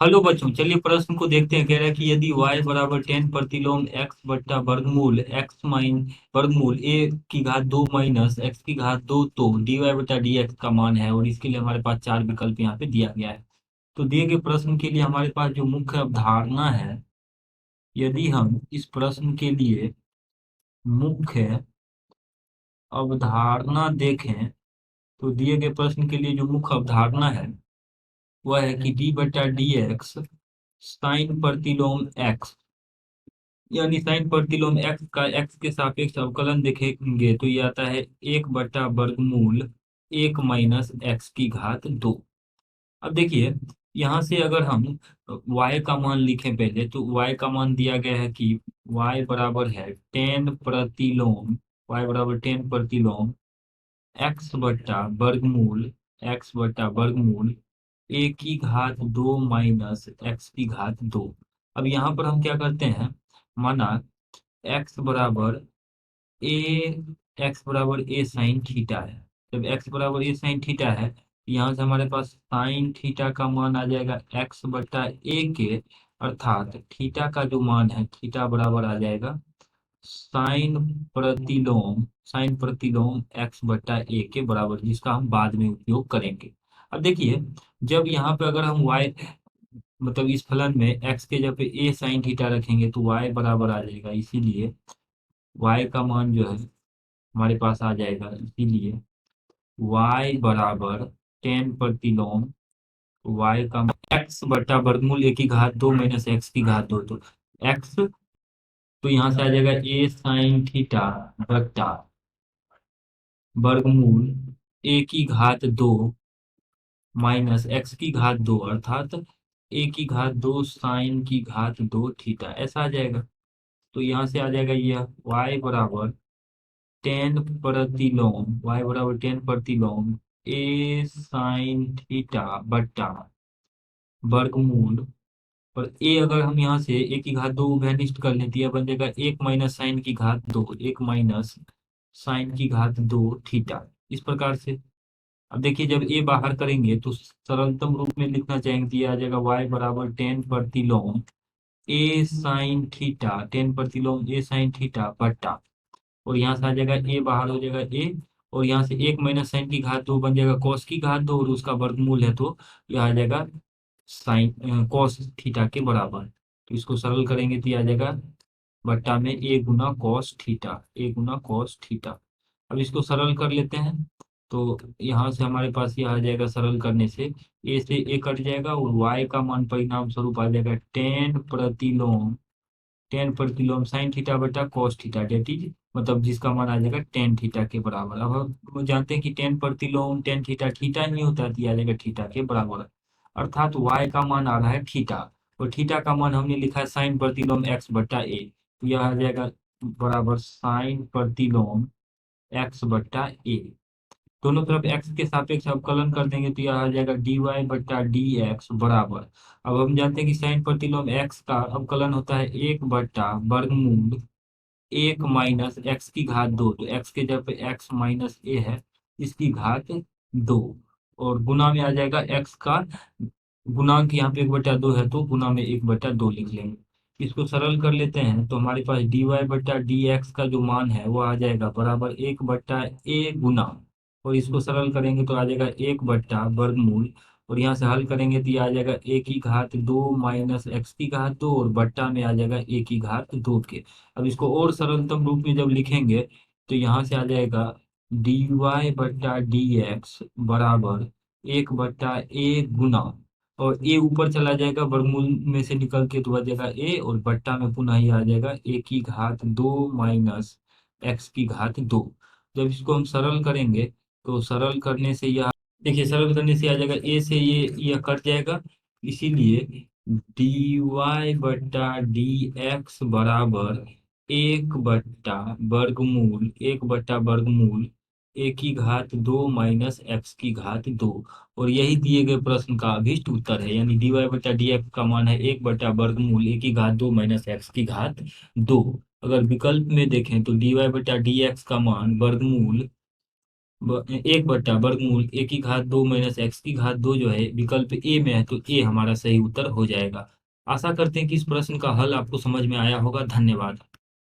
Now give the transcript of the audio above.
Hello बच्चों, चलिए प्रश्न को देखते हैं। कह रहा है कि यदि y बराबर 10 प्रतिलोम x बट्टा वर्गमूल x माइन वर्गमूल a की घात 2 माइनस x की घात 2 तो dy बटा dx का मान है। और इसके लिए हमारे पास चार विकल्प यहाँ पे दिया गया है। तो दिए गए प्रश्न के लिए हमारे पास जो मुख्य अवधारणा है, यदि हम इस प्रश्न के लिए मुख्य अवधारणा देखें तो दिए गए प्रश्न के लिए जो मुख्य अवधारणा है वह है कि d बटा डी एक्स साइन प्रतिलोम x, यानी साइन प्रतिलोम x का x के सापेक्ष अवकलन देखेंगे तो ये आता है 1/वर्गमूल 1 - x की घात 2। अब देखिए, यहाँ से अगर हम y का मान लिखें पहले, तो y का मान दिया गया है कि y बराबर है 10 प्रतिलोम x/वर्गमूल a की घात 2 माइनस x की घात 2। अब यहाँ पर हम क्या करते हैं, माना x बराबर ए x बराबर a साइन थीटा है। जब x बराबर a साइन थीटा है, यहाँ से हमारे पास साइन थीटा का मान आ जाएगा x/a के, अर्थात थीटा का जो मान है थीटा बराबर आ जाएगा साइन प्रतिलोम x/a के बराबर, जिसका हम बाद में उपयोग करेंगे। अब देखिए, जब यहाँ पे अगर हम y मतलब इस फलन में x के जगह पे a साइन थीटा रखेंगे तो y बराबर आ जाएगा, इसीलिए y का मान जो है हमारे पास आ जाएगा। इसीलिए y बराबर 10 प्रतिलोम y का x/वर्गमूल a की घात 2 माइनस x की घात 2, तो x, तो यहाँ से आ जाएगा a साइन थीटा बट्टा वर्गमूल a की घात 2 माइनस x की घात 2, अर्थात a की घात 2 साइन की घात 2 थीटा, ऐसा आ जाएगा। तो यहाँ से आ जाएगा यह y बराबर 10 प्रतिलोम ए साइन थीटा बट्टा वर्गमूल, और ए अगर हम यहाँ से a की घात 2 उभयनिष्ठ कर लेते हैं, बन जाएगा 1 - साइन की घात 2, 1 - साइन की घात 2 थीटा, इस प्रकार से। अब देखिए, जब ए बाहर करेंगे तो सरलतम रूप में लिखना चाहेंगे तो ये आ जाएगा y बराबर 10 प्रतिलोम ए साइन थीटा बट्टा, और यहाँ से आ जाएगा ए बाहर हो जाएगा ए, और यहाँ से 1 - साइन की घात 2 बन जाएगा कॉस की घात 2, और उसका वर्गमूल है तो यह आ जाएगा साइन कॉस थीटा के बराबर। तो इसको सरल करेंगे तो ये आ जाएगा बट्टा में a गुना कॉस थीटा। अब इसको सरल कर लेते हैं, तो यहाँ से हमारे पास ये आ जाएगा, सरल करने से a से a कट जाएगा और y का मान परिणाम स्वरूप आ जाएगा 10 प्रतिलोम साइन थीटा बटा कॉस थीटा, डेट इज मतलब जिसका मान आ जाएगा 10 थीटा के बराबर। अब हम जानते हैं कि 10 प्रतिलोम 10 थीटा थीटा नहीं होता, तो ये आ जाएगा थीटा के बराबर, अर्थात y का मान आ रहा है थीटा, और थीटा का मान हमने लिखा है साइन प्रतिलोम x/a, तो यह आ जाएगा बराबर साइन प्रतिलोम x/a। दोनों तरफ x के सापेक्ष अवकलन कर देंगे तो यह आ जाएगा dy/dx बराबर। अब हम जानते हैं कि साइन प्रतिलोम x का अवकलन होता है 1/वर्गमूल 1 - x की घात 2, तो x के जगह पे x माइनस a है, इसकी घात 2, और गुना में आ जाएगा x का गुणांक, यहाँ पे 1/2 है तो गुना में 1/2 लिख लेंगे। इसको सरल कर लेते हैं तो हमारे पास dy/dx का जो मान है वो आ जाएगा बराबर 1/a गुना, और इसको सरल करेंगे तो आ जाएगा 1/वर्गमूल, और यहाँ से हल करेंगे तो ये आ जाएगा a की घात 2 माइनस x की घात 2, और बट्टा में आ जाएगा a की घात 2 के। अब इसको और सरलतम रूप में जब लिखेंगे तो यहाँ से आ जाएगा dy/dx बराबर 1/a गुना, और ए ऊपर चला जाएगा वर्गमूल में से निकल के, तो आ जाएगा ए, और बट्टा में पुनः ये आ जाएगा a की घात 2 माइनस x की घात 2। जब इसको हम सरल करेंगे तो सरल करने से यह, देखिए सरल करने से आ जाएगा ए से ये यह कट जाएगा, इसीलिए dy/dx बराबर 1/वर्गमूल a की घात 2 माइनस x की घात 2, और यही दिए गए प्रश्न का अभीष्ट उत्तर है। यानी dy/dx का मान है 1/वर्गमूल a की घात 2 माइनस x की घात 2। अगर विकल्प में देखें तो dy/dx का मान वर्गमूल एक बट्टा वर्गमूल ए की घात दो माइनस एक्स की घात दो जो है विकल्प ए में है, तो ए हमारा सही उत्तर हो जाएगा। आशा करते हैं कि इस प्रश्न का हल आपको समझ में आया होगा। धन्यवाद।